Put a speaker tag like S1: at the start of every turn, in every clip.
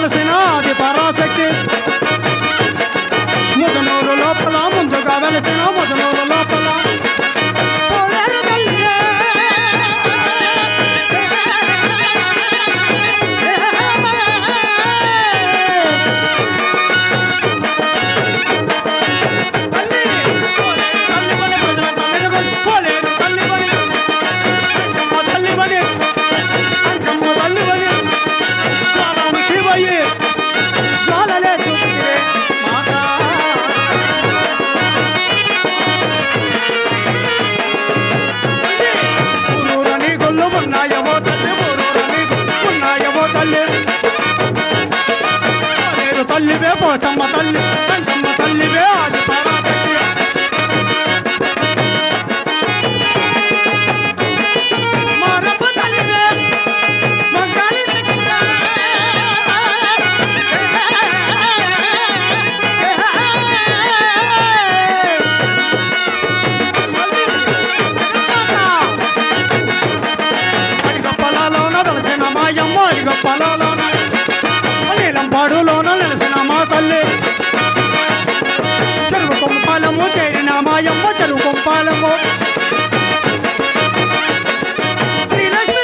S1: వెలసిన అది పరాశక్తి ముదనూరు లోపల ముందుగా వెలసిన ముదనూరు లోపల తల్లివే పోచమ్మ తల్లి కంచమ్మ తల్లివే ఆది పరాశక్తి మారమ్మ తల్లివే మంగాళి అడిగ పొలాలోన వెలసిన మాయమ్మ అడిగ పొలాలోన పాడులోన నెలసిన మా తల్లి చెరువు కొంపాలము చేరిన మాయమ్మ చెరువు కొంపాలము శ్రీలక్ష్మి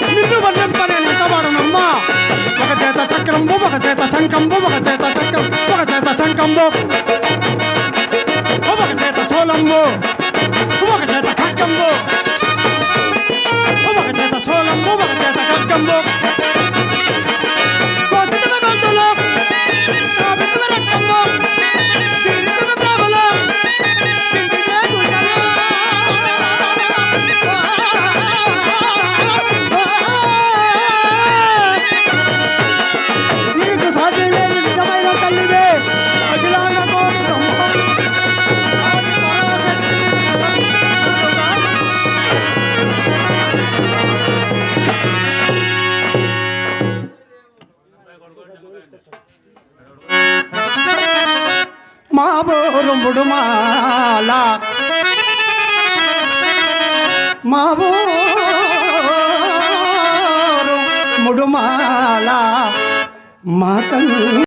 S1: నిన్ను వర్ణింపనేంతవాడునమ్మ ఒక చేత చక్రంబు ఒక చేత శంఖంబు ఒక చేత చక్రం ఒక చేత శంఖంబు ఒక చేత సోలంబు ఒక చేత ఖడ్గంబు ఒక చేత సోలంబు ఒక చేత ఖడ్గంబు నీకు సాధ్యం లేని నిజమైన తల్లివే అఖిలాండ కోటి మా బోరుముడు మాల మా బోరు ముడుమాల మా తల్లి